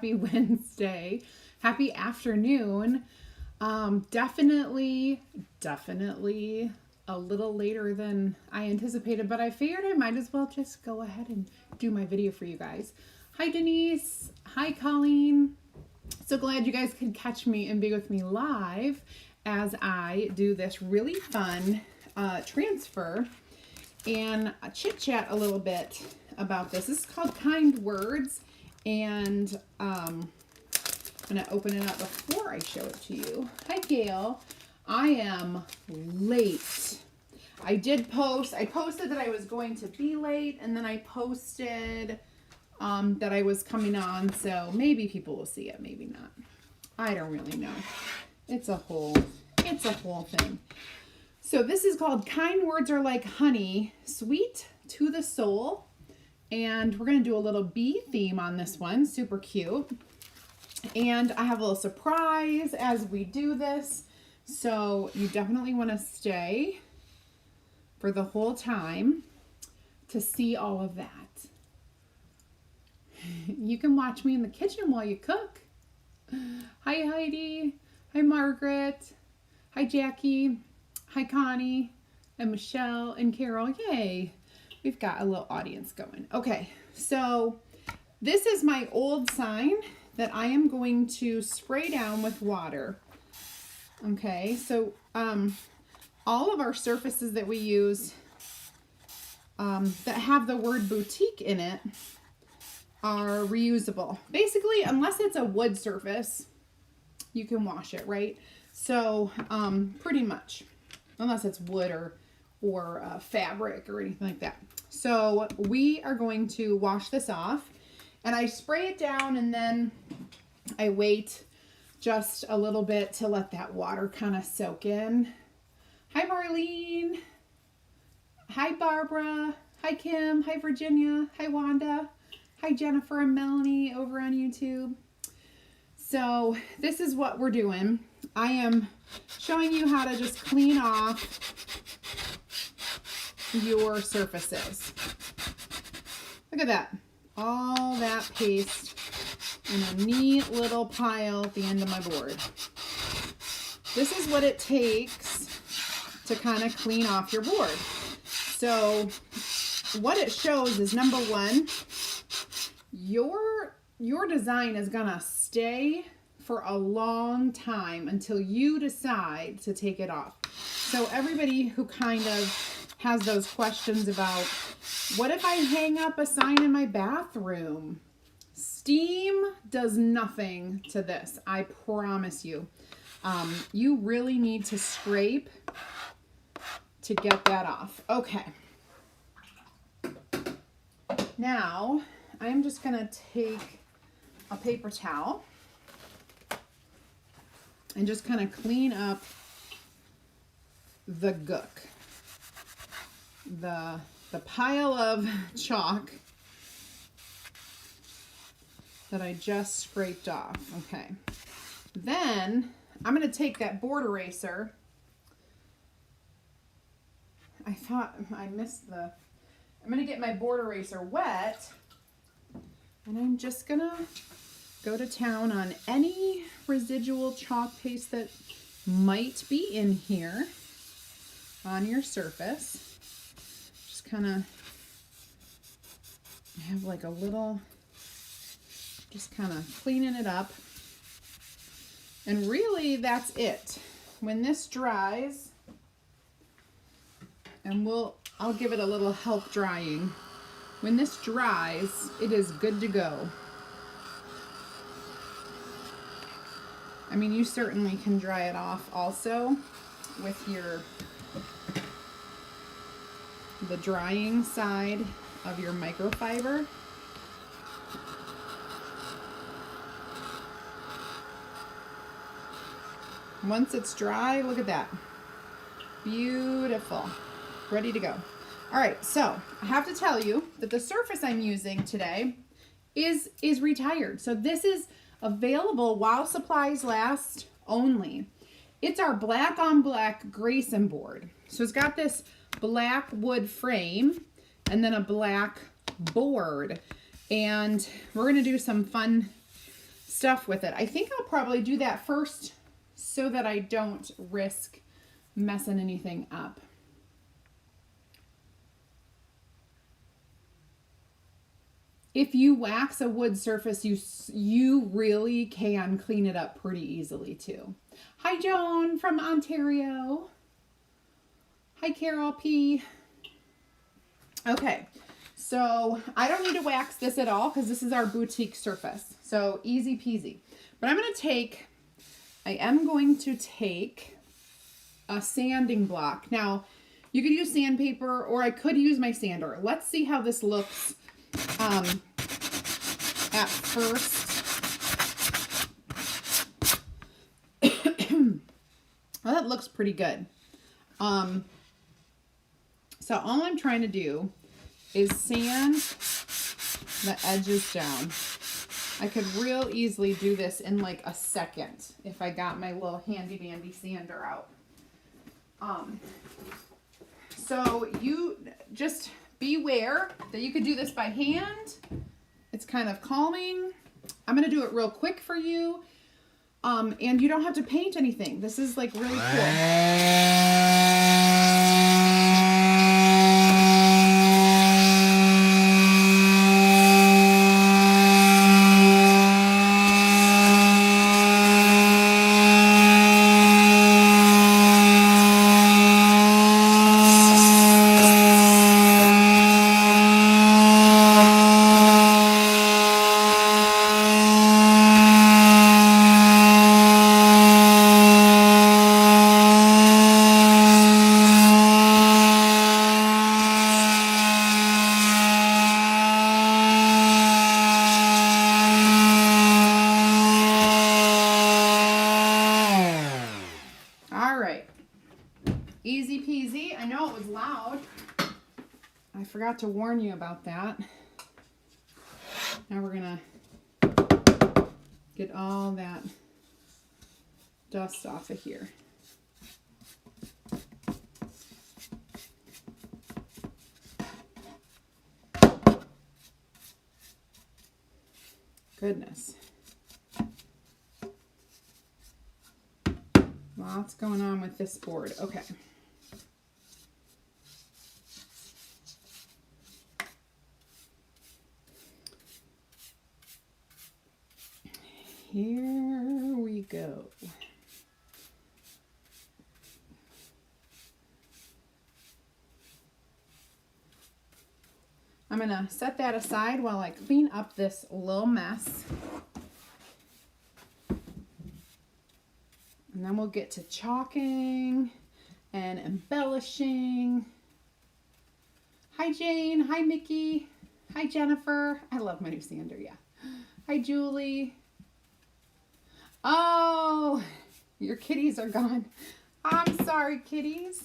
happy Wednesday. Happy afternoon. Definitely a little later than I anticipated, but I figured I might as well just go ahead and do my video for you guys. Hi, Denise. Hi, Colleen. So glad you guys could catch me and be with me live as I do this really fun transfer and chit chat a little bit about this. This is called Kind Words, and I'm going to open it up before I show it to you. Hi, Gail. I am late. I posted that I was going to be late, and then I posted that I was coming on, so maybe people will see it, maybe not. I don't really know. It's a whole thing. So this is called Kind Words Are Like Honey, Sweet to the Soul. And we're going to do a little bee theme on this one. Super cute. And I have a little surprise as we do this. So you definitely want to stay for the whole time to see all of that. You can watch me in the kitchen while you cook. Hi, Heidi. Hi, Margaret. Hi, Jackie. Hi, Connie and Michelle and Carol. Yay. We've got a little audience going. Okay, so this is my old sign that I am going to spray down with water. Okay, so all of our surfaces that we use that have the word boutique in it are reusable. Basically, unless it's a wood surface, you can wash it, right? So pretty much, unless it's wood or fabric or anything like that. So we are going to wash this off, and I spray it down, and then I wait just a little bit to let that water kind of soak in. Hi, Marlene. Hi, Barbara. Hi, Kim. Hi, Virginia. Hi, Wanda. Hi, Jennifer and Melanie over on YouTube. So this is what we're doing. I am showing you how to just clean off your surfaces. Look at that. All that paste in a neat little pile at the end of my board. This is what it takes to kind of clean off your board. So what it shows is, number one, your design is gonna stay for a long time until you decide to take it off. So everybody who kind of has those questions about, what if I hang up a sign in my bathroom? Steam does nothing to this, I promise you. You really need to scrape to get that off. Okay. Now, I'm just gonna take a paper towel and just kind of clean up the gook. The pile of chalk that I just scraped off. Okay. Then I'm going to take that board eraser. I thought I missed I'm going to get my board eraser wet, and I'm just going to go to town on any residual chalk paste that might be in here on your surface. Kind of have like a little, just kind of cleaning it up, and really that's it. When this dries, and I'll give it a little help drying. When this dries, it is good to go. I mean, you certainly can dry it off also with the drying side of your microfiber. Once it's dry, look at that. Beautiful. Ready to go. All right, so I have to tell you that the surface I'm using today is retired. So this is available while supplies last only. It's our black on black Grayson board. So it's got this black wood frame and then a black board, and we're going to do some fun stuff with it. I think I'll probably do that first so that I don't risk messing anything up. If you wax a wood surface, you really can clean it up pretty easily too. Hi Joan from Ontario. Hi Carol P. Okay, so I don't need to wax this at all because this is our boutique surface. So easy peasy. But I am going to take a sanding block. Now, you could use sandpaper or I could use my sander. Let's see how this looks at first. Well, that looks pretty good. So all I'm trying to do is sand the edges down. I could real easily do this in like a second if I got my little handy dandy sander out. So you just beware that you could do this by hand. It's kind of calming. I'm going to do it real quick for you. And you don't have to paint anything. This is like really cool. Easy peasy. I know it was loud. I forgot to warn you about that. Now we're gonna get all that dust off of here. Goodness. Lots going on with this board. Okay. Here we go. I'm going to set that aside while I clean up this little mess. And then we'll get to chalking and embellishing. Hi Jane, hi Mickey, hi Jennifer. I love my new sander, yeah. Hi Julie. Oh, your kitties are gone. I'm sorry, kitties.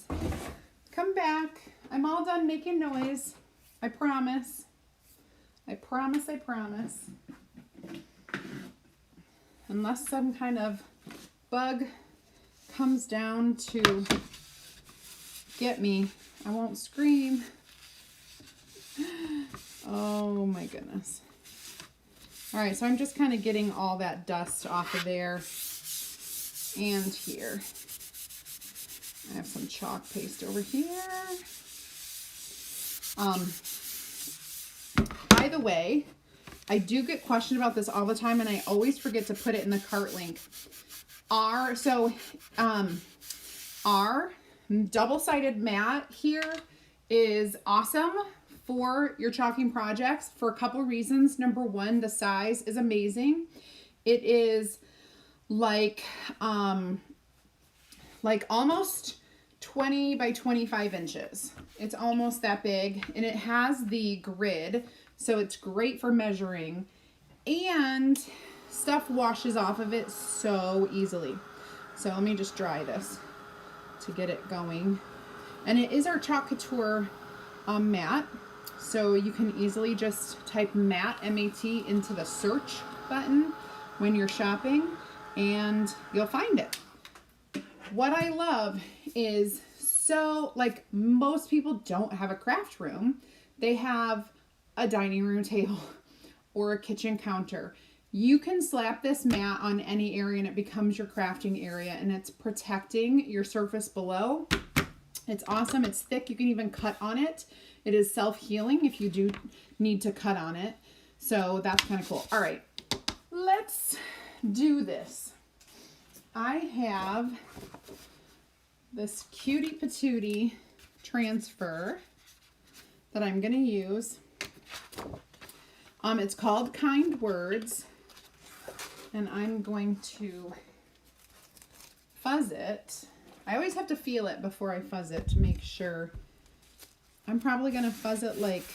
Come back. I'm all done making noise. I promise. I promise, I promise. Unless some kind of bug comes down to get me, I won't scream. Oh my goodness. All right, so I'm just kind of getting all that dust off of there and here. I have some chalk paste over here. By the way, I do get questioned about this all the time, and I always forget to put it in the cart link. Our double-sided mat here is awesome for your chalking projects for a couple reasons. Number one, the size is amazing. It is like almost 20 by 25 inches. It's almost that big, and it has the grid, so it's great for measuring, and stuff washes off of it so easily. So let me just dry this to get it going. And it is our Chalk Couture mat, so you can easily just type mat, M-A-T, into the search button when you're shopping, and you'll find it. What I love is, so like most people don't have a craft room. They have a dining room table or a kitchen counter. You can slap this mat on any area and it becomes your crafting area, and it's protecting your surface below. It's awesome. It's thick. You can even cut on it. It is self-healing if you do need to cut on it. So that's kind of cool. All right, let's do this. I have this cutie patootie transfer that I'm going to use. It's called Kind Words, and I'm going to fuzz it. I always have to feel it before I fuzz it to make sure. I'm probably going to fuzz it like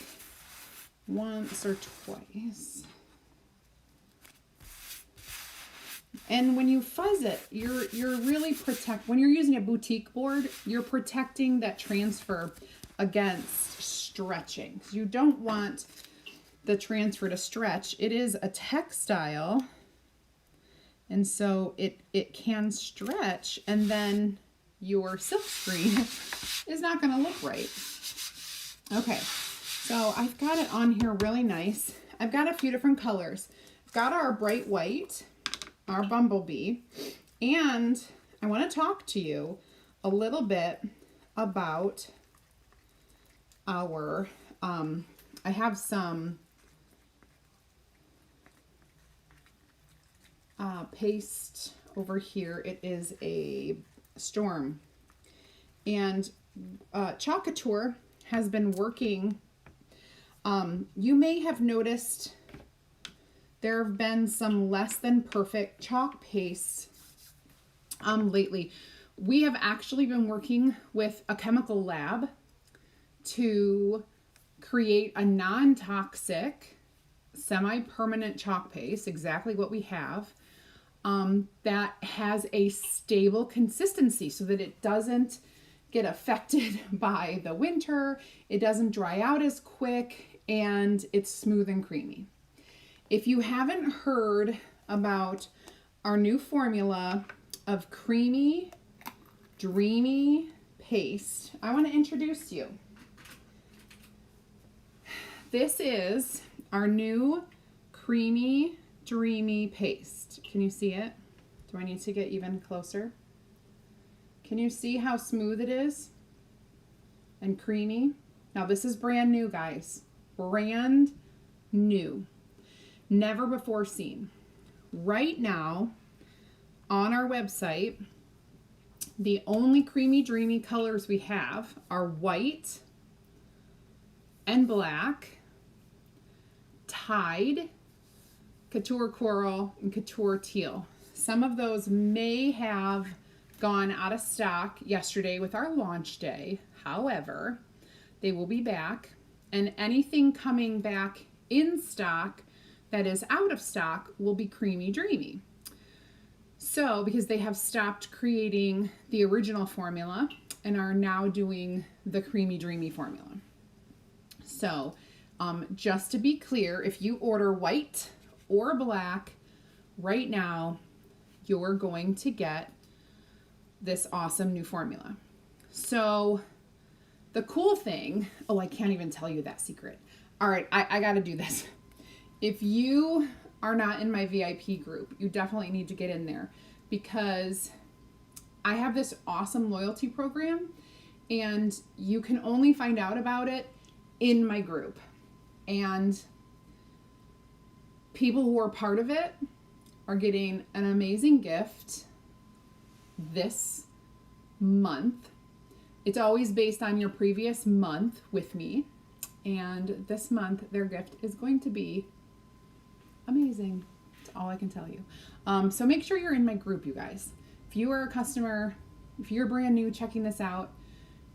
once or twice. And when you fuzz it, you're really when you're using a boutique board, you're protecting that transfer against stretching. You don't want the transfer to stretch. It is a textile, and so it can stretch, and then your silk screen is not going to look right. Okay, so I've got it on here really nice. I've got a few different colors. I've got our bright white, our bumblebee, and I want to talk to you a little bit about our, I have some paste over here. It is a storm, and Chalk Couture has been working. You may have noticed there have been some less than perfect chalk paste lately. We have actually been working with a chemical lab to create a non-toxic semi-permanent chalk paste, exactly what we have, that has a stable consistency so that it doesn't get affected by the winter, it doesn't dry out as quick, and it's smooth and creamy. If you haven't heard about our new formula of creamy, dreamy paste, I want to introduce you. This is our new creamy, dreamy paste. Can you see it? Do I need to get even closer? Can you see how smooth it is and creamy? Now this is brand new, guys. Brand new. Never before seen. Right now on our website, the only creamy, dreamy colors we have are white and black, Tide, Couture Coral, and Couture Teal. Some of those may have gone out of stock yesterday with our launch day. However, they will be back, and anything coming back in stock that is out of stock will be creamy, dreamy. So, because they have stopped creating the original formula and are now doing the creamy, dreamy formula. So, just to be clear, if you order white or black right now, you're going to get this awesome new formula. So the cool thing, oh, I can't even tell you that secret. All right, I got to do this. If you are not in my VIP group, you definitely need to get in there, because I have this awesome loyalty program, and you can only find out about it in my group. And people who are part of it are getting an amazing gift this month. It's always based on your previous month with me, and this month their gift is going to be amazing. That's all I can tell you. So make sure you're in my group, you guys. If you are a customer, if you're brand new checking this out,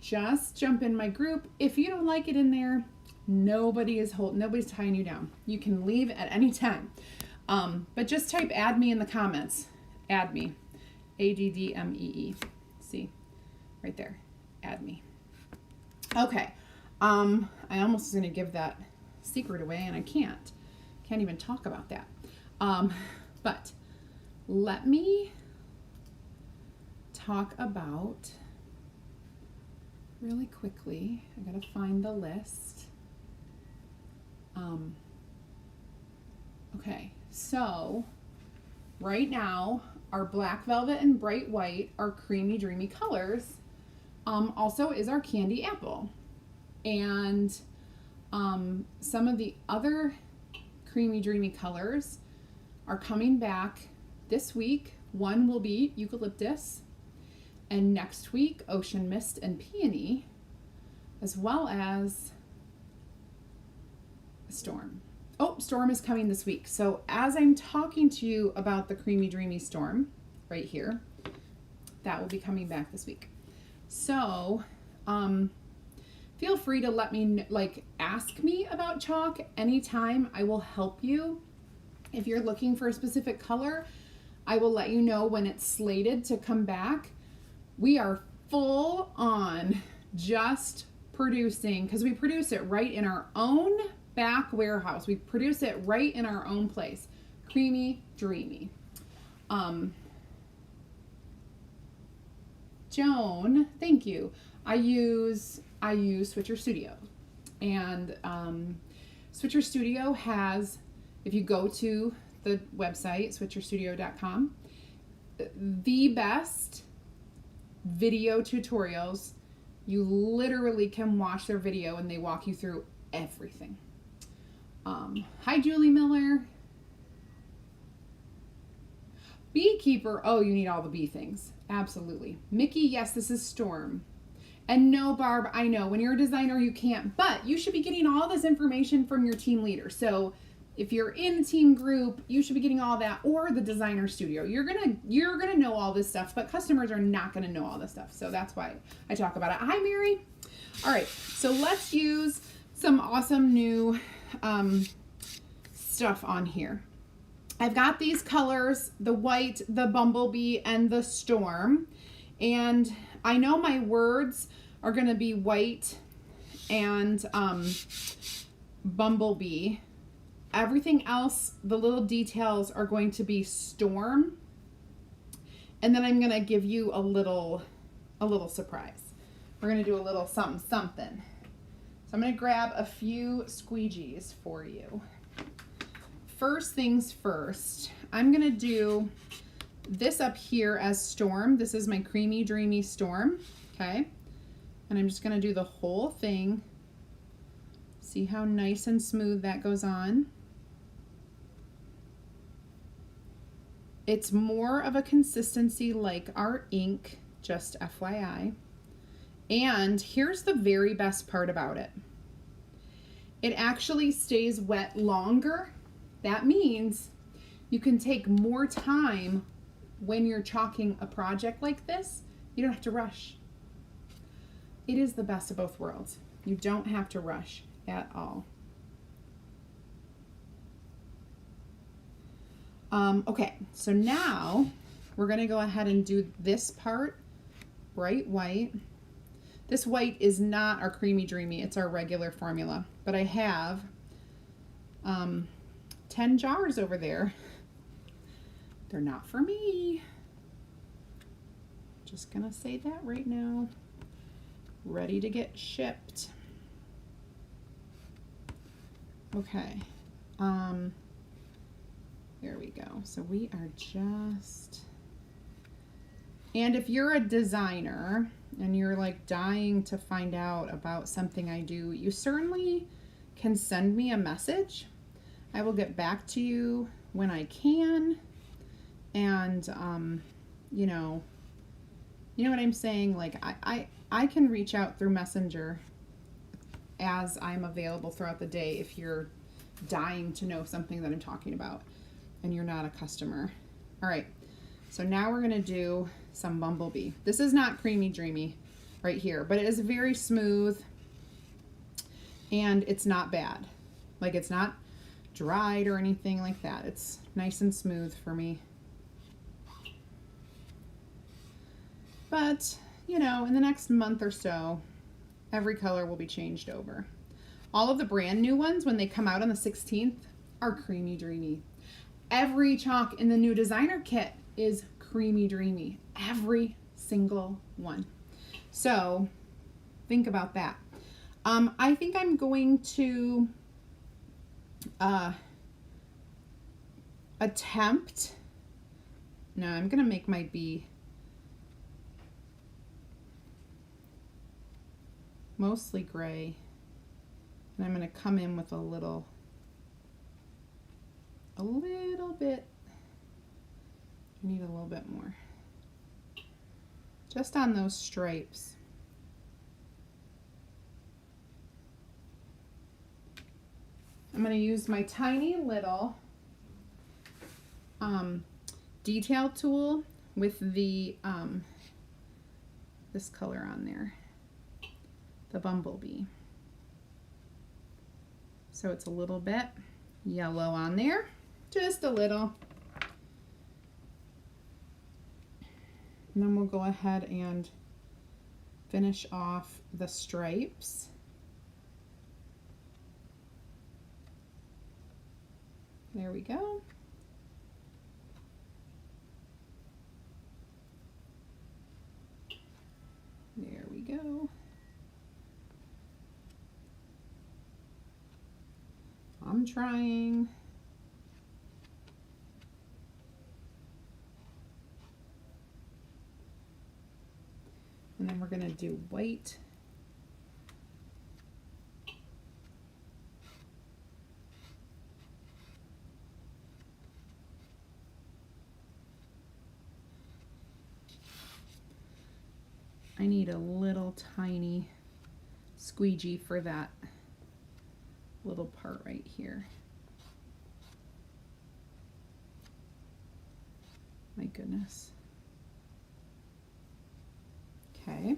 just jump in my group. If you don't like it in there, nobody's tying you down. You can leave at any time. But just type add me in the comments. Add me. ADDMEE. See? Right there. Add me. Okay. I almost was going to give that secret away, and I can't. Can't even talk about that. But let me talk about really quickly. I got to find the list. Okay, so right now our black velvet and bright white are creamy dreamy colors. Also is our candy apple. And some of the other creamy dreamy colors are coming back this week. One will be eucalyptus, and next week ocean mist and peony, as well as storm. Oh, storm is coming this week. So as I'm talking to you about the creamy dreamy storm right here, that will be coming back this week. So feel free to let me ask me about chalk anytime. I will help you. If you're looking for a specific color, I will let you know when it's slated to come back. We are full on just producing, because we produce it right in our own back warehouse. We produce it right in our own place. Creamy Dreamy. Joan, thank you. I use Switcher Studio, and Switcher Studio has, if you go to the website switcherstudio.com, the best video tutorials. You literally can watch their video and they walk you through everything. Hi Julie Miller. Beekeeper, oh, you need all the bee things. Absolutely. Mickey, yes, this is Storm. And no, Barb, I know when you're a designer you can't, but you should be getting all this information from your team leader. So if you're in a team group, you should be getting all that, or the designer studio. You're gonna know all this stuff, but customers are not gonna know all this stuff. So that's why I talk about it. Hi, Mary. All right, so let's use some awesome new stuff on here. I've got these colors, the white, the bumblebee, and the storm. And I know my words are gonna be white and bumblebee. Everything else, the little details are going to be storm. And then I'm gonna give you a little surprise. We're gonna do a little something. So I'm gonna grab a few squeegees for you. First things first, I'm gonna do this up here as storm. This is my creamy dreamy storm, okay? And I'm just gonna do the whole thing. See how nice and smooth that goes on. It's more of a consistency like our ink, just FYI. And here's the very best part about it. It actually stays wet longer. That means you can take more time when you're chalking a project like this. You don't have to rush. It is the best of both worlds. You don't have to rush at all. Okay, so now we're gonna go ahead and do this part, bright white. This white is not our creamy dreamy, it's our regular formula, but I have 10 jars over there. They're not for me. Just gonna say that right now. Ready to get shipped. Okay, there we go. So we are just, and if you're a designer and you're like dying to find out about something I do, you certainly can send me a message. I will get back to you when I can. And, you know what I'm saying? Like I can reach out through Messenger as I'm available throughout the day if you're dying to know something that I'm talking about and you're not a customer. All right, so now we're gonna do some bumblebee. This is not creamy dreamy right here, but it is very smooth and it's not bad. Like it's not dried or anything like that. It's nice and smooth for me. But, you know, in the next month or so, every color will be changed over. All of the brand new ones, when they come out on the 16th, are creamy dreamy. Every chalk in the new designer kit is creamy dreamy. Every single one. So, think about that. I think I'm going to attempt. No, I'm gonna make my bee mostly gray, and I'm gonna come in with a little bit. I need a little bit more, just on those stripes. I'm going to use my tiny little detail tool with the this color on there, the bumblebee. So it's a little bit yellow on there, just a little. And then we'll go ahead and finish off the stripes. There we go. There we go. I'm trying. And then we're going to do white. I need a little tiny squeegee for that little part right here. My goodness. Okay.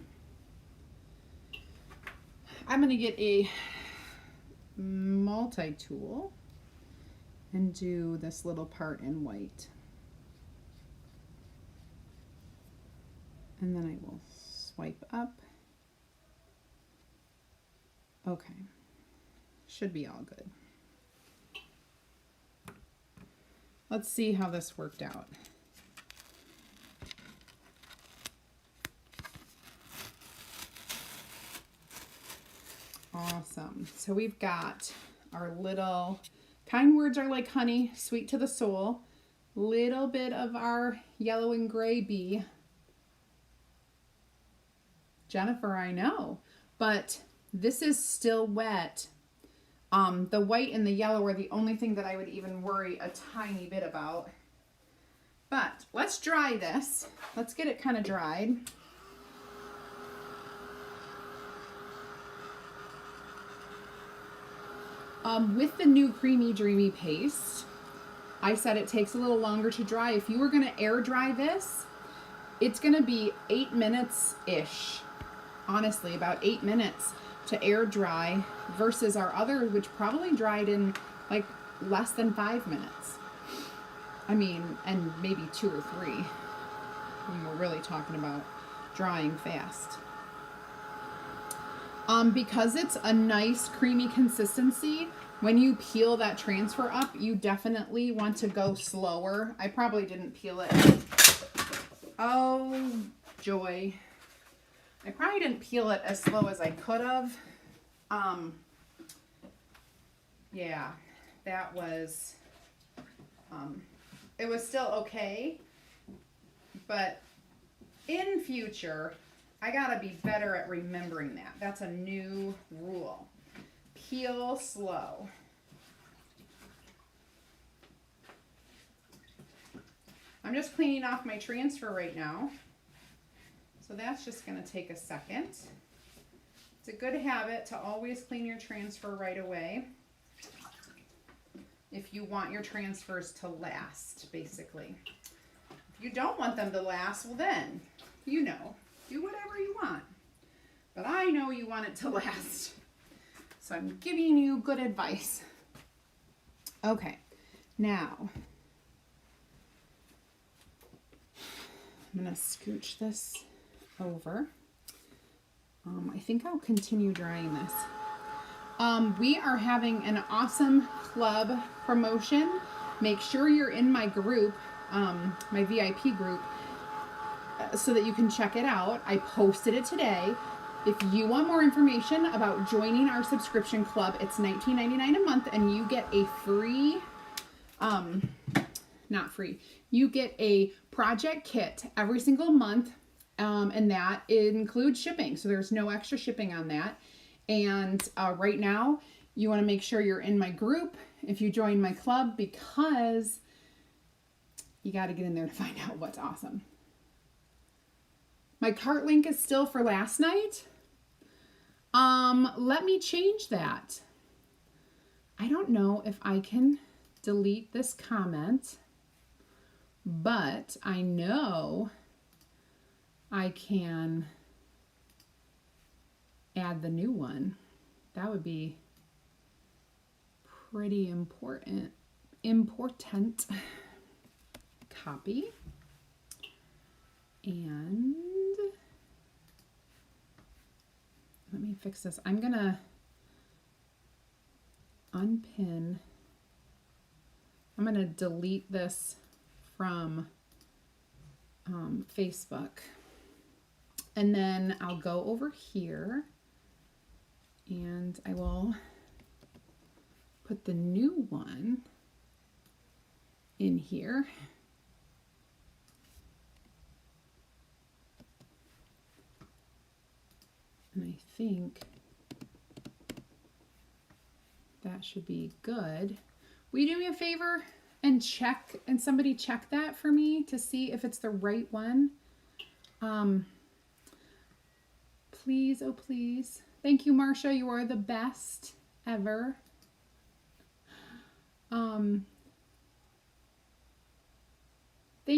I'm going to get a multi-tool and do this little part in white. And then I will swipe up. Okay. Should be all good. Let's see how this worked out. Awesome. So we've got our little kind words are like honey, sweet to the soul. Little bit of our yellow and gray bee. Jennifer, I know, but this is still wet. The white and the yellow are the only thing that I would even worry a tiny bit about. But let's dry this. Let's get it kind of dried. With the new Creamy Dreamy paste, I said it takes a little longer to dry. If you were going to air dry this, it's going to be 8 minutes-ish. Honestly, about 8 minutes to air dry versus our other, which probably dried in like less than 5 minutes. I mean, and maybe 2 or 3 when we're really talking about drying fast. Because it's a nice creamy consistency, when you peel that transfer up, you definitely want to go slower. I probably didn't peel it. Oh, joy. I probably didn't peel it as slow as I could have. Yeah, that was, it was still okay, but in future, I gotta be better at remembering that. That's a new rule. Peel slow. I'm just cleaning off my transfer right now. So that's just gonna take a second. It's a good habit to always clean your transfer right away if you want your transfers to last, basically. If you don't want them to last, well then, you know, do whatever you want. But I know you want it to last. So I'm giving you good advice. Okay, now I'm gonna scooch this over. I think I'll continue drying this. We are having an awesome club promotion. Make sure you're in my group, my VIP group, so that you can check it out. I posted it today. If you want more information about joining our subscription club, it's $19.99 a month and you get a free not free. You get a project kit every single month, and that includes shipping. So there's no extra shipping on that. And right now, you want to make sure you're in my group if you join my club, because you got to get in there to find out what's awesome. My cart link is still for last night. Let me change that. I don't know if I can delete this comment, but I know I can add the new one. That would be pretty important. Copy. And let me fix this. I'm gonna unpin. I'm gonna delete this from Facebook. And then I'll go over here and I will put the new one in here. And I think that should be good. Will you do me a favor and check, and somebody check that for me to see if it's the right one? Please, oh please. Thank you, Marcia. You are the best ever. Thank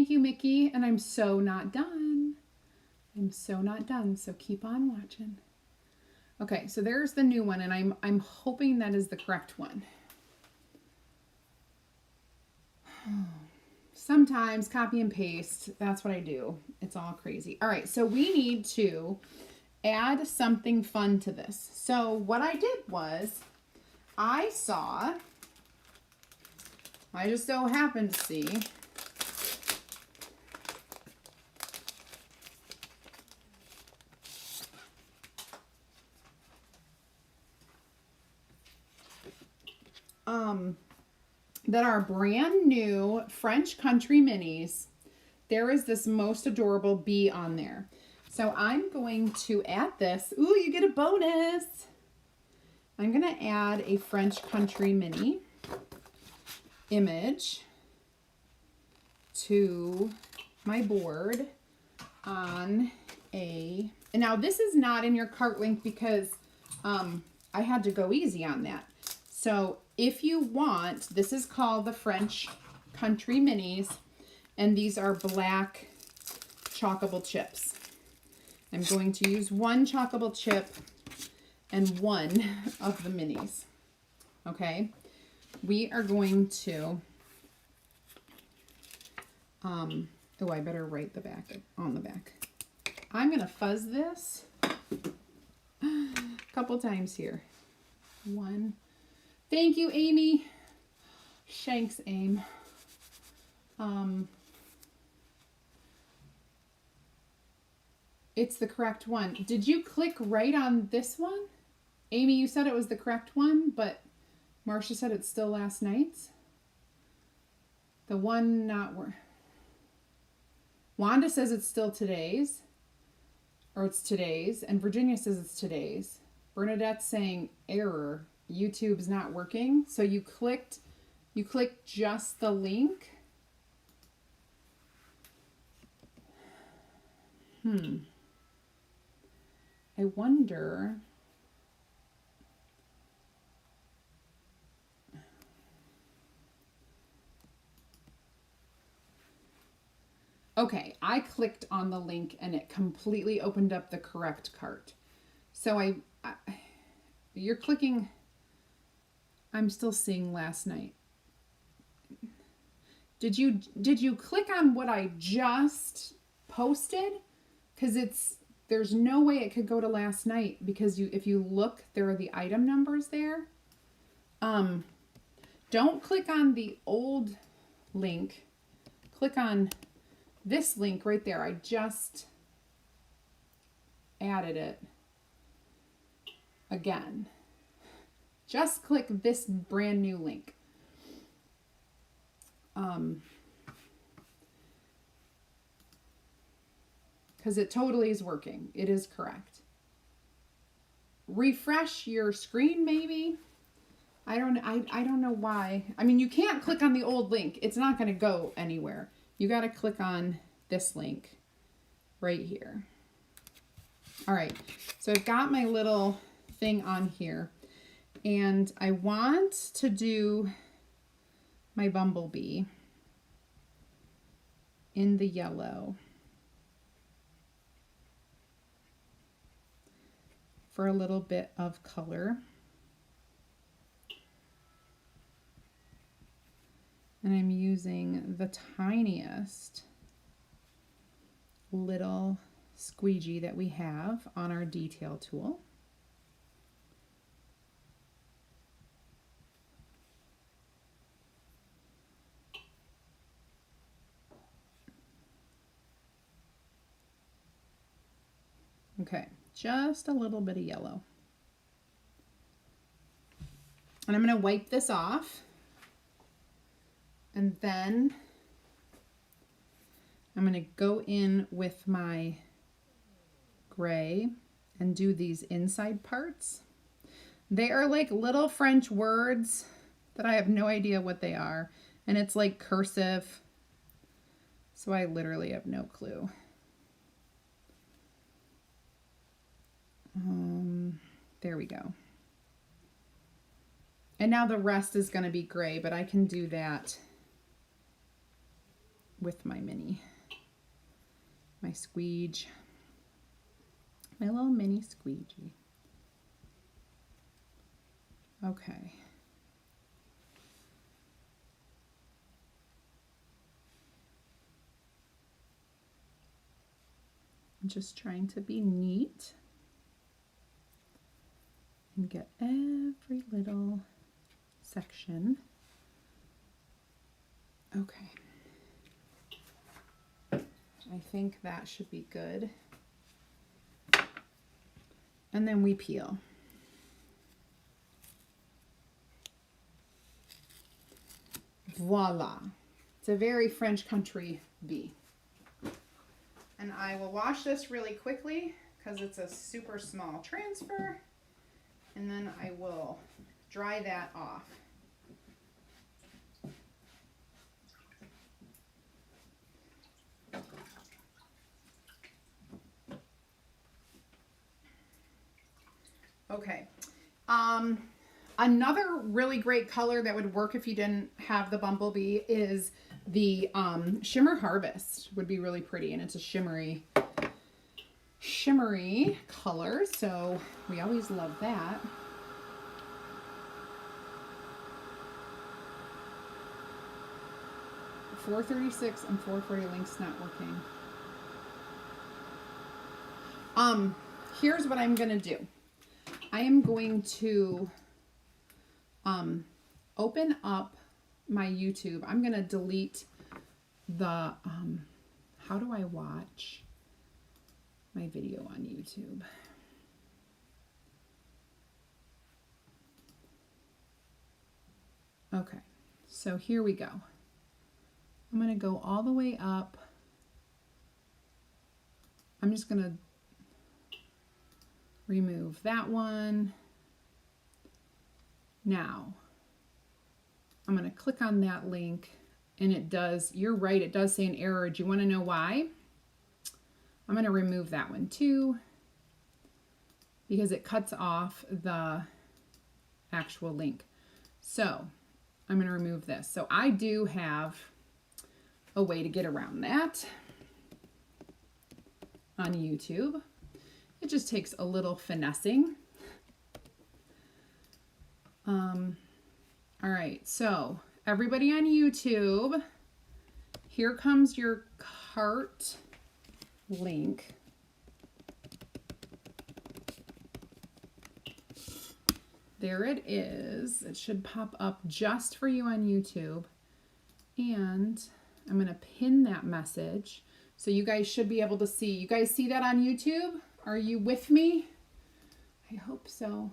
you, Mickey. And I'm so not done. I'm so not done. So keep on watching. Okay, so there's the new one, and I'm hoping that is the correct one. Sometimes copy and paste, that's what I do. It's all crazy. All right, so we need to add something fun to this. So what I did was I just so happened to see that our brand new French Country Minis, there is this most adorable bee on there. So I'm going to add this. Ooh, you get a bonus. I'm going to add a French Country Mini image to my board on and now this is not in your cart link because I had to go easy on that. So if you want, this is called the French Country Minis, and these are black chalkable chips. I'm going to use one chalkable chip and one of the minis. Okay, we are going to, oh, I better write the back on the back. I'm going to fuzz this a couple times here. One. Thank you, Amy. Shanks, Aim. It's the correct one. Did you click right on this one? Amy, you said it was the correct one, but Marcia said it's still last night's. The one not where. Wanda says it's still today's, or it's today's, and Virginia says it's today's. Bernadette's saying error. YouTube's not working. So you clicked just the link. I wonder. Okay, I clicked on the link and it completely opened up the correct cart. So you're clicking. I'm still seeing last night. Did you click on what I just posted? Because there's no way it could go to last night, because if you look, there are the item numbers there. Don't click on the old link. Click on this link right there. I just added it again. Just click this brand new link. because it totally is working. It is correct. Refresh your screen maybe. I don't know why. I mean, you can't click on the old link. It's not going to go anywhere. You got to click on this link right here. All right. So I've got my little thing on here, and I want to do my bumblebee in the yellow for a little bit of color. And I'm using the tiniest little squeegee that we have on our detail tool. Okay, just a little bit of yellow. And I'm going to wipe this off. And then I'm going to go in with my gray and do these inside parts. They are like little French words that I have no idea what they are. And it's like cursive. So I literally have no clue. There we go. And now the rest is going to be gray, but I can do that with my my squeege, my little mini squeegee. Okay. I'm just trying to be neat and get every little section. Okay. I think that should be good. And then we peel. Voila. It's a very French country bee. And I will wash this really quickly because it's a super small transfer. And then I will dry that off. Okay. Another really great color that would work if you didn't have the bumblebee is the Shimmer Harvest. Would be really pretty, and it's a shimmery color, so we always love that. $4.36 and $4.40 links not working. Here's what I'm gonna do. I am going to open up my YouTube. I'm going to delete the, how do I watch my video on YouTube? Okay, so here we go. I'm going to go all the way up. I'm just going to remove that one. Now, I'm going to click on that link, and it does, you're right, it does say an error. Do you want to know why? I'm going to remove that one too, because it cuts off the actual link. So I'm going to remove this. So I do have a way to get around that on YouTube. It just takes a little finessing. All right, so everybody on YouTube, here comes your cart link. There it is. It should pop up just for you on YouTube. And I'm going to pin that message. So you guys should be able to see. You guys see that on YouTube? Are you with me? I hope so.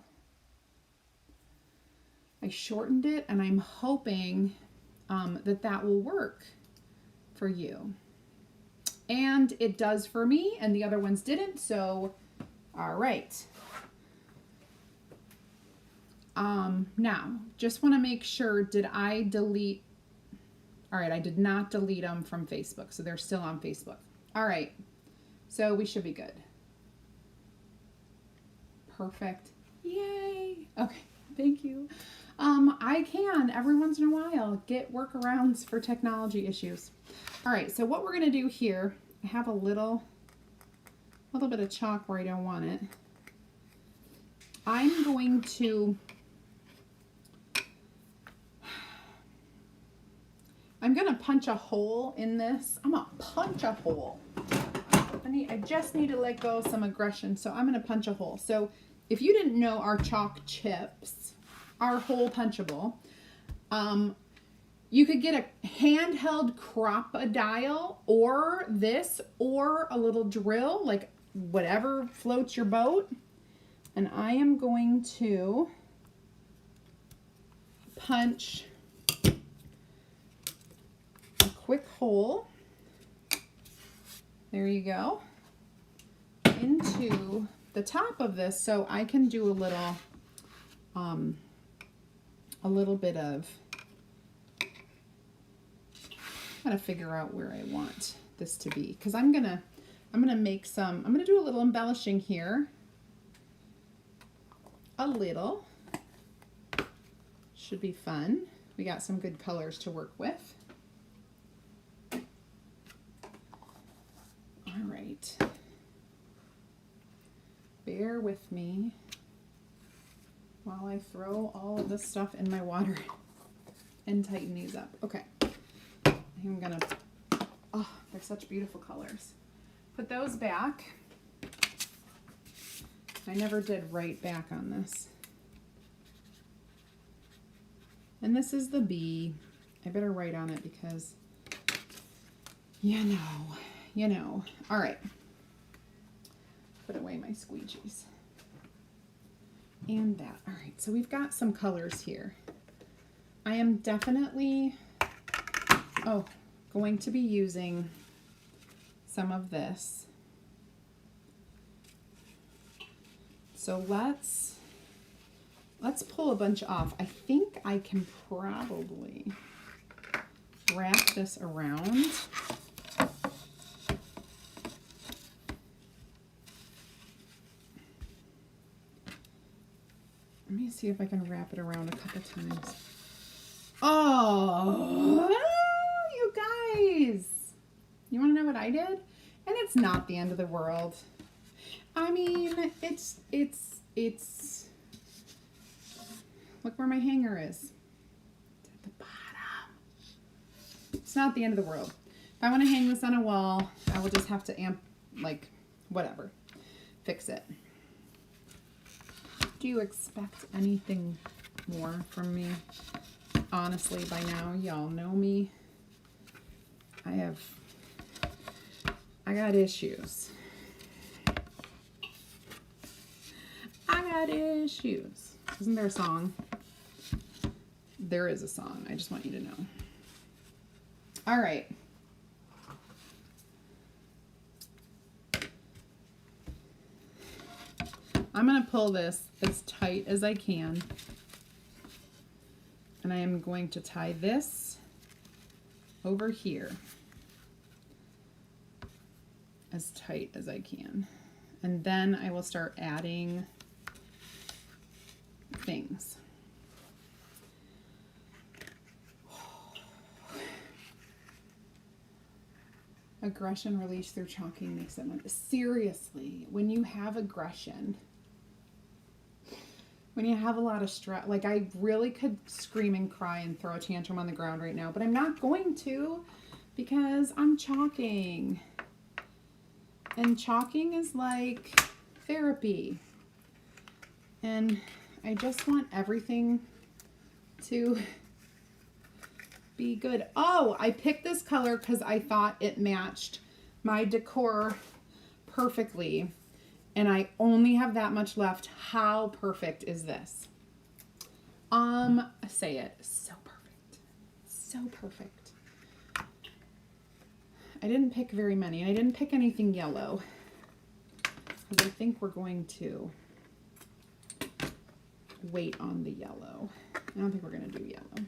I shortened it, and I'm hoping that will work for you. and it does for me, and the other ones didn't. So, all right. Now, just want to make sure, did I delete? All right, I did not delete them from Facebook, so they're still on Facebook. All right, so we should be good. Perfect. Yay. Okay, thank you. I can, every once in a while, get workarounds for technology issues. All right, so what we're going to do here, I have a little bit of chalk where I don't want it. I'm going to punch a hole in this. I'm going to punch a hole. I just need to let go of some aggression, so I'm going to punch a hole. So if you didn't know, our chalk chips are hole punchable. You could get a handheld crop-a-dial or this, or a little drill, like whatever floats your boat. And I am going to punch a quick hole. There you go. Into the top of this, so I can do a little bit of, gotta figure out where I want this to be, because I'm gonna do a little embellishing here. A little. Should be fun. We got some good colors to work with. All right. Bear with me while I throw all of this stuff in my water and tighten these up. Okay. I'm gonna, oh, they're such beautiful colors. Put those back. I never did write back on this. And this is the B. I better write on it because, you know. All right. Put away my squeegees. And that. All right, so we've got some colors here. I am definitely, going to be using some of this. So let's pull a bunch off. I think I can probably wrap this around. Let me see if I can wrap it around a couple times. Oh, you guys. You want to know what I did? And it's not the end of the world. I mean, it's look where my hanger is. It's at the bottom. It's not the end of the world. If I want to hang this on a wall, I will just have to whatever, fix it. Do you expect anything more from me? Honestly, by now, y'all know me. I got issues. I got issues. Isn't there a song? There is a song. I just want you to know. All right. I'm going to pull this as tight as I can. And I am going to tie this over here as tight as I can. And then I will start adding things. Aggression released through chalking makes it one. Seriously, when you have aggression, when you have a lot of stress, like I really could scream and cry and throw a tantrum on the ground right now, but I'm not going to because I'm chalking. And chalking is like therapy. And I just want everything to be good. Oh, I picked this color because I thought it matched my decor perfectly. And I only have that much left. How perfect is this? Say it. So perfect. So perfect. I didn't pick very many. I didn't pick anything yellow because I think we're going to wait on the yellow. I don't think we're going to do yellow.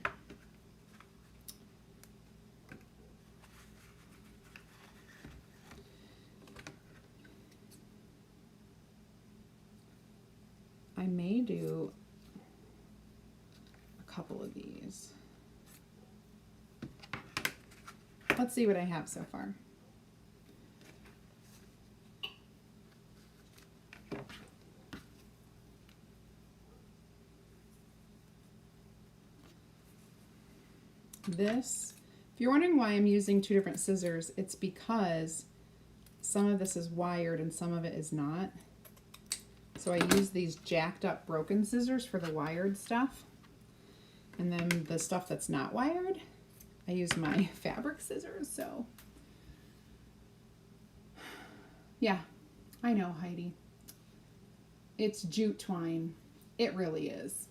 I may do a couple of these. Let's see what I have so far. This, if you're wondering why I'm using two different scissors, it's because some of this is wired and some of it is not. So I use these jacked up broken scissors for the wired stuff. And then the stuff that's not wired, I use my fabric scissors. So yeah, I know, Heidi. It's jute twine. It really is.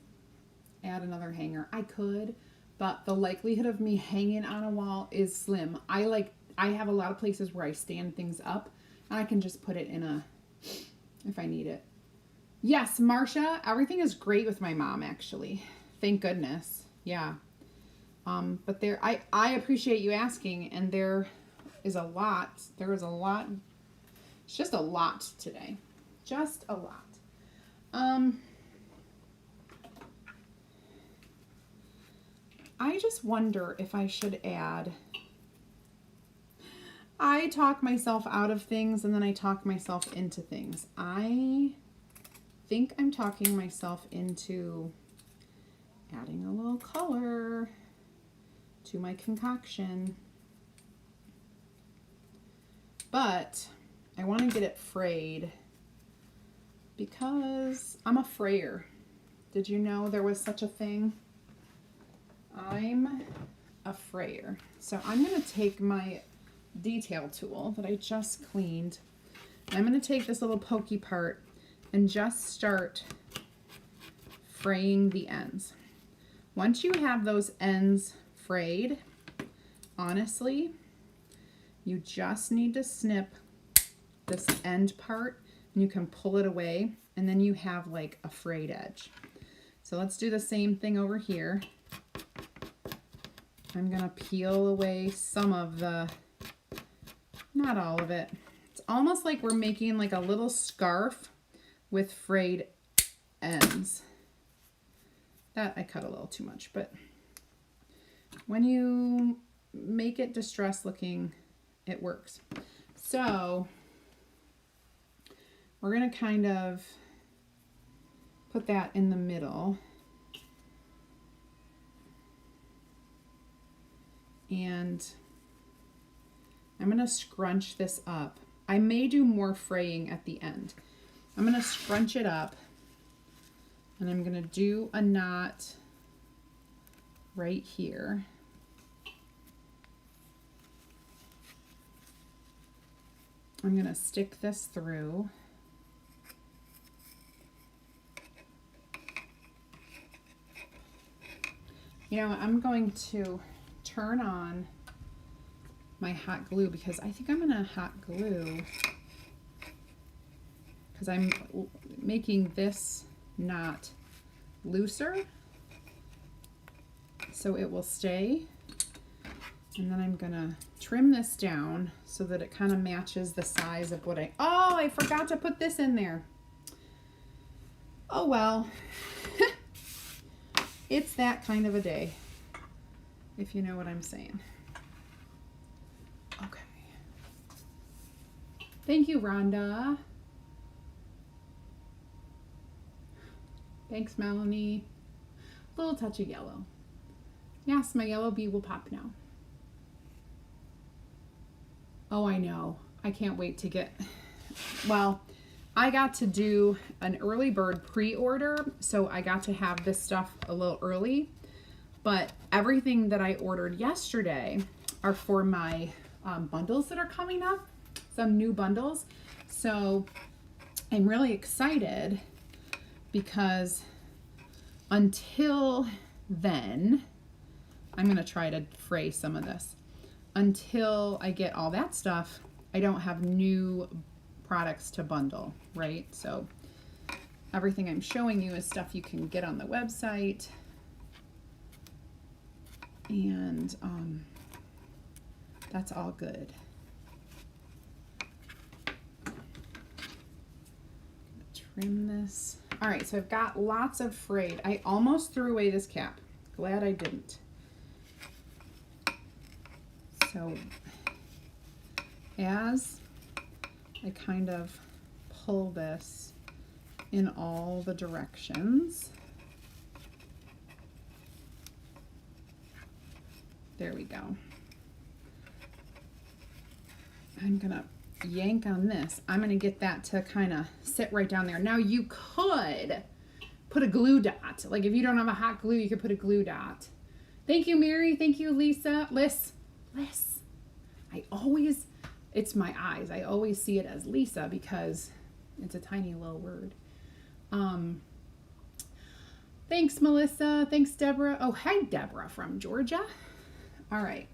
Add another hanger. I could, but the likelihood of me hanging on a wall is slim. I have a lot of places where I stand things up and I can just put it in a, if I need it. Yes, Marcia, everything is great with my mom, actually. Thank goodness. Yeah. But there, I appreciate you asking, and there is a lot. There is a lot. It's just a lot today. Just a lot. I just wonder if I should add. I talk myself out of things and then I talk myself into things. I think I'm talking myself into adding a little color to my concoction. But I want to get it frayed because I'm a frayer. Did you know there was such a thing? I'm a frayer. So I'm going to take my detail tool that I just cleaned. I'm going to take this little pokey part and just start fraying the ends. Once you have those ends frayed, honestly, you just need to snip this end part and you can pull it away and then you have like a frayed edge. So let's do the same thing over here. I'm gonna peel away some of the, not all of it. It's almost like we're making like a little scarf with frayed ends. That I cut a little too much, but when you make it distressed looking, it works. So we're gonna kind of put that in the middle. And I'm going to scrunch this up. I may do more fraying at the end. I'm going to scrunch it up and I'm going to do a knot right here. I'm going to stick this through. You know, I'm going to turn on my hot glue because I think I'm gonna hot glue because I'm making this knot looser so it will stay, and then I'm gonna trim this down so that it kind of matches the size of what I forgot to put this in there. Oh well. It's that kind of a day, if you know what I'm saying. Okay. Thank you, Rhonda. Thanks, Melanie. A little touch of yellow. Yes, my yellow bee will pop now. Oh, I know. I can't wait to get, well, I got to do an early bird pre-order, so I got to have this stuff a little early, but everything that I ordered yesterday are for my bundles that are coming up, some new bundles. So I'm really excited because until then, I'm going to try to fray some of this. until I get all that stuff, I don't have new products to bundle, right? So everything I'm showing you is stuff you can get on the website. And that's all good. Trim this. All right, so I've got lots of frayed. I almost threw away this cap. Glad I didn't. So as I kind of pull this in all the directions, there we go. I'm gonna yank on this. I'm gonna get that to kind of sit right down there. Now you could put a glue dot. Like if you don't have a hot glue, you could put a glue dot. Thank you, Mary. Thank you, Lisa. Liz. It's my eyes. I always see it as Lisa because it's a tiny little word. Thanks, Melissa. Thanks, Deborah. Oh, hi, Deborah from Georgia. All right.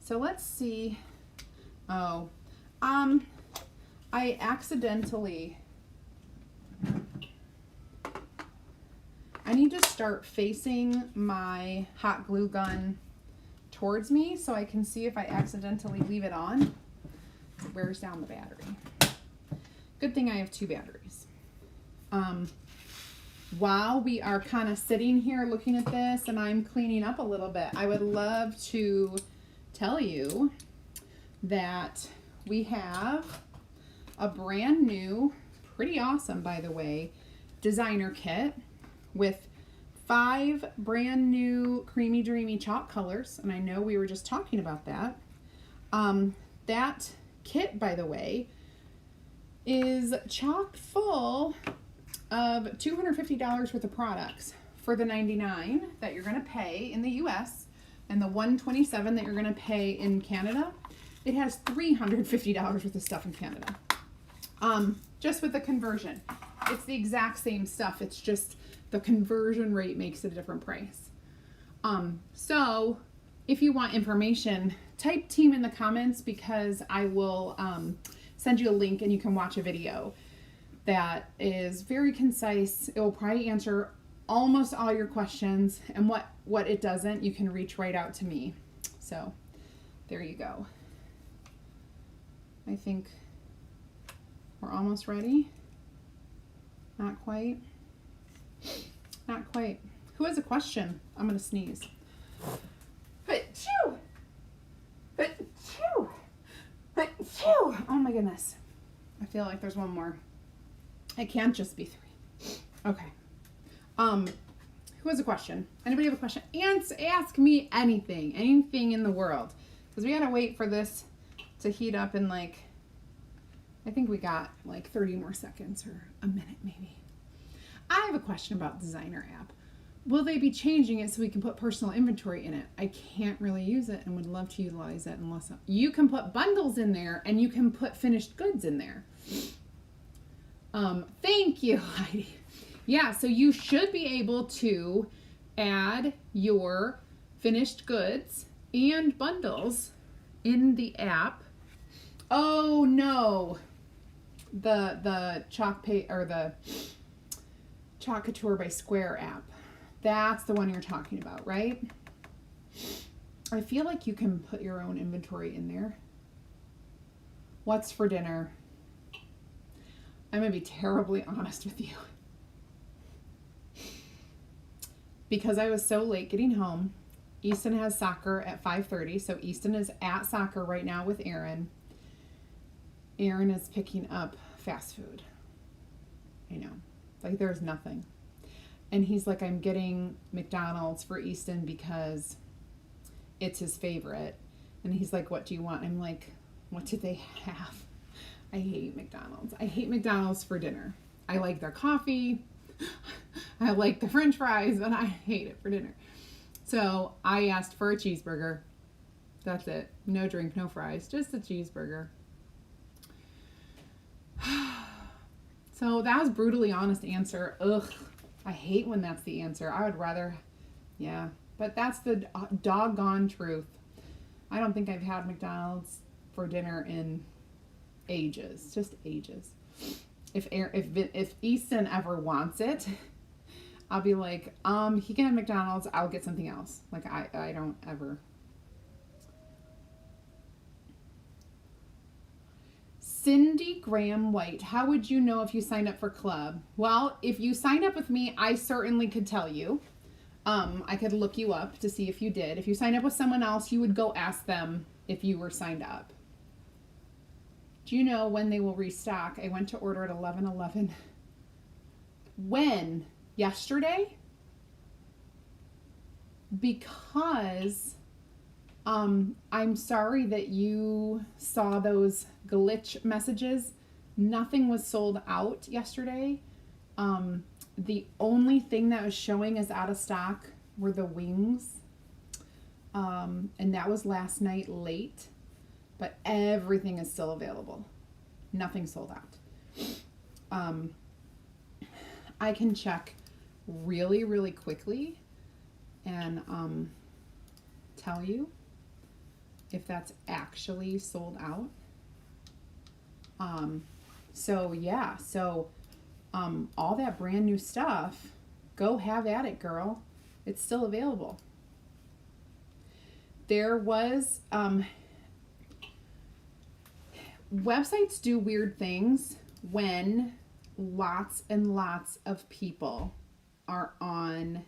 So let's see. Oh, I accidentally, I need to start facing my hot glue gun towards me so I can see if I accidentally leave it on. It wears down the battery. Good thing I have 2 batteries. While we are kind of sitting here looking at this and I'm cleaning up a little bit, I would love to tell you that we have a brand new, pretty awesome by the way, designer kit with 5 brand new creamy dreamy chalk colors, and I know we were just talking about that. That kit, by the way, is chock full of $250 worth of products for the $99 that you're going to pay in the US and the $127 that you're going to pay in Canada. It has $350 worth of stuff in Canada. Just with the conversion. It's the exact same stuff. It's just the conversion rate makes it a different price. So if you want information, type team in the comments because I will send you a link and you can watch a video that is very concise. It will probably answer almost all your questions, and what it doesn't, you can reach right out to me. So there you go. I think we're almost ready. Not quite. Not quite. Who has a question? I'm gonna sneeze. Achoo! Achoo! Achoo! Oh my goodness. I feel like there's one more. It can't just be 3. Okay. Who has a question? Anybody have a question? Ask me anything in the world. Because we gotta wait for this to heat up in like, I think we got like 30 more seconds or a minute maybe. I have a question about Designer app. Will they be changing it so we can put personal inventory in it? I can't really use it and would love to utilize it unless you can put bundles in there and you can put finished goods in there. Thank you, Heidi. Yeah, so you should be able to add your finished goods and bundles in the app. Oh no, the Chalk Couture by Square app. That's the one you're talking about, right? I feel like you can put your own inventory in there. What's for dinner? I'm gonna be terribly honest with you. Because I was so late getting home, Easton has soccer at 5:30, so Easton is at soccer right now with Aaron. Aaron is picking up fast food. I know, like there's nothing. And he's like, I'm getting McDonald's for Easton because it's his favorite. And he's like, what do you want? I'm like, what do they have? I hate McDonald's. I hate McDonald's for dinner. I like their coffee. I like the French fries, and I hate it for dinner. So I asked for a cheeseburger. That's it. No drink, no fries, just a cheeseburger. So that was brutally honest answer. Ugh, I hate when that's the answer. I would rather, yeah, but that's the doggone truth. I don't think I've had McDonald's for dinner in ages, just ages. If Easton ever wants it, I'll be like, he can have McDonald's, I'll get something else. Like, I don't ever. Cindy Graham White, how would you know if you signed up for club? Well, if you signed up with me, I certainly could tell you. I could look you up to see if you did. If you signed up with someone else, you would go ask them if you were signed up. Do you know when they will restock? I went to order at 11:11. When? Yesterday? Because I'm sorry that you saw those glitch messages. Nothing was sold out yesterday. The only thing that was showing as out of stock were the wings. And that was last night late. But everything is still available. Nothing sold out. I can check really, really quickly and tell you if that's actually sold out. So yeah, so all that brand new stuff, go have at it, girl. It's still available. There was websites do weird things when lots and lots of people are on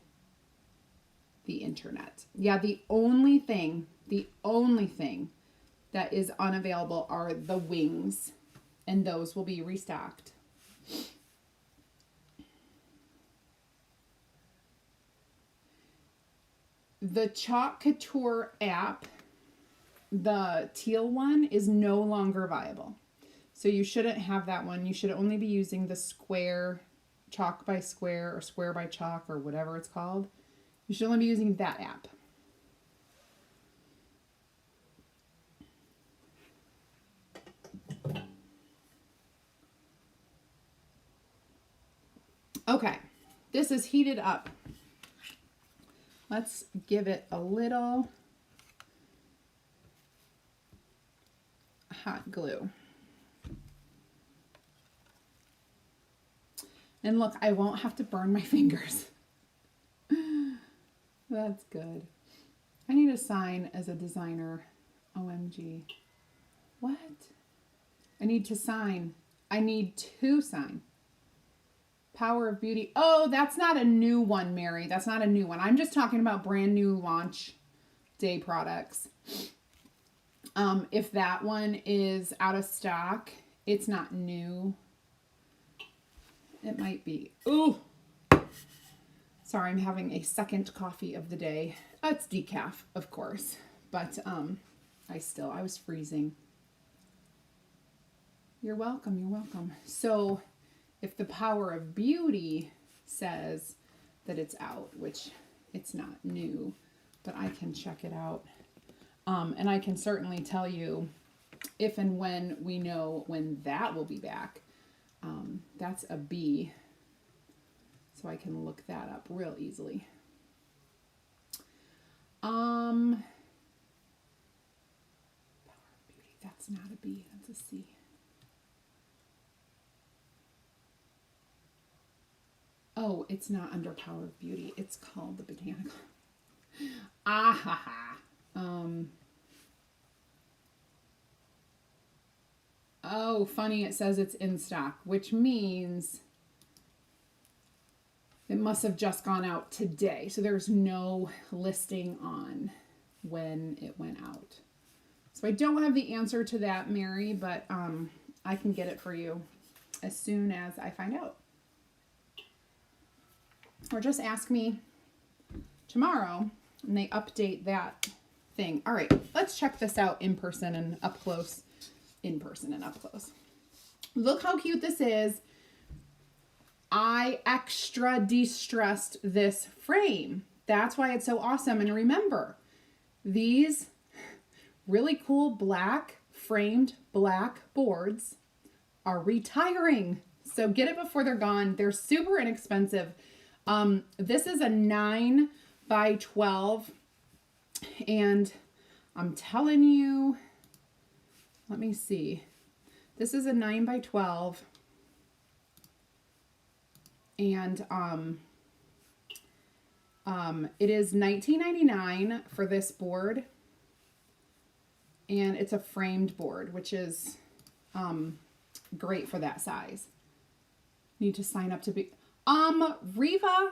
the internet. Yeah, the only thing that is unavailable are the wings, and those will be restocked. The Chalk Couture app, the teal one, is no longer viable. So you shouldn't have that one. You should only be using the square, chalk by square, or square by chalk, or whatever it's called. You should only be using that app. Okay, this is heated up. Let's give it a little hot glue. And look, I won't have to burn my fingers. That's good. I need a sign as a designer. OMG. What? I need to sign. I need to sign. Power of Beauty. Oh, that's not a new one, Mary. That's not a new one. I'm just talking about brand new launch day products. If that one is out of stock, it's not new. It might be. Ooh. Sorry, I'm having a second coffee of the day. It's decaf, of course. But I was freezing. You're welcome, you're welcome. So if the Power of Beauty says that it's out, which it's not new, but I can check it out. And I can certainly tell you if and when we know when that will be back. That's a B, so I can look that up real easily. Power of Beauty, that's not a B, that's a C. Oh, it's not under Power of Beauty. It's called the Botanical. Ah ha ha. Oh, funny, it says it's in stock, which means it must have just gone out today. So there's no listing on when it went out. So I don't have the answer to that, Mary, but I can get it for you as soon as I find out. Or just ask me tomorrow and they update that thing. All right, let's check this out in person and up close. In person and up close. Look how cute this is. I extra de-stressed this frame. That's why it's so awesome. And remember, these really cool black framed black boards are retiring. So get it before they're gone. They're super inexpensive. This is a 9 by 12 and I'm telling you, let me see. This is a 9 by 12. And it is $19.99 for this board. And it's a framed board, which is great for that size. Need to sign up to be... Riva...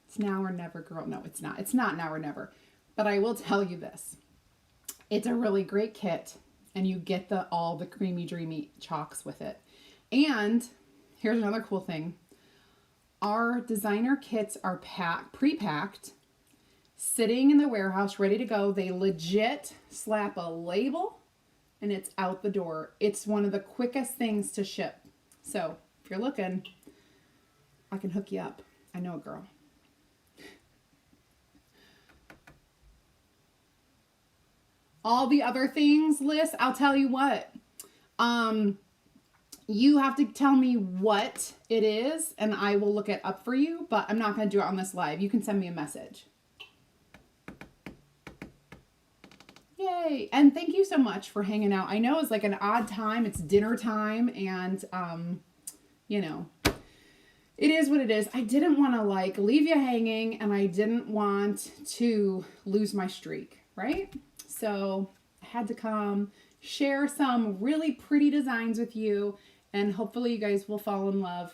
It's now or never, girl. No, it's not. It's not now or never. But I will tell you this. It's a really great kit. And you get all the creamy, dreamy chalks with it. And here's another cool thing. Our designer kits are pre-packed, sitting in the warehouse, ready to go. They legit slap a label and it's out the door. It's one of the quickest things to ship. So if you're looking, I can hook you up. I know a girl. All the other things, Liz, I'll tell you what. You have to tell me what it is, and I will look it up for you, but I'm not going to do it on this live. You can send me a message. Yay. And thank you so much for hanging out. I know it's like an odd time. It's dinner time, and, you know, it is what it is. I didn't want to, like, leave you hanging, and I didn't want to lose my streak, right? So I had to come share some really pretty designs with you, and hopefully you guys will fall in love.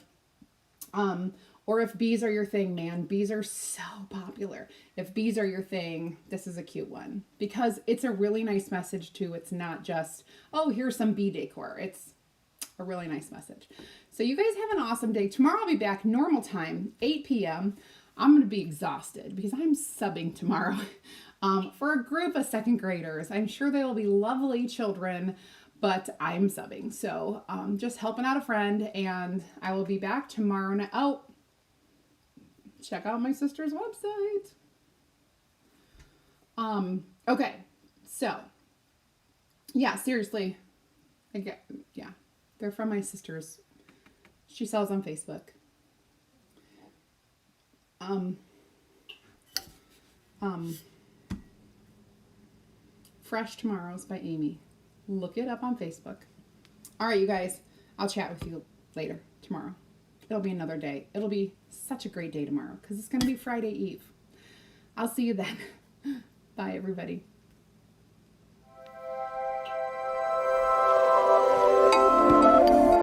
Or if bees are your thing, man, bees are so popular. If bees are your thing, this is a cute one because it's a really nice message too. It's not just, oh, here's some bee decor. It's a really nice message. So you guys have an awesome day. Tomorrow I'll be back normal time, 8 p.m. I'm going to be exhausted because I'm subbing tomorrow. For a group of second graders. I'm sure they will be lovely children, but I'm subbing. So just helping out a friend, and I will be back tomorrow night. Oh, check out my sister's website. Okay, so yeah, seriously. Yeah, they're from my sister's. She sells on Facebook. Fresh Tomorrows by Amy. Look it up on Facebook. All right, you guys. I'll chat with you later tomorrow. It'll be another day. It'll be such a great day tomorrow because it's going to be Friday Eve. I'll see you then. Bye, everybody.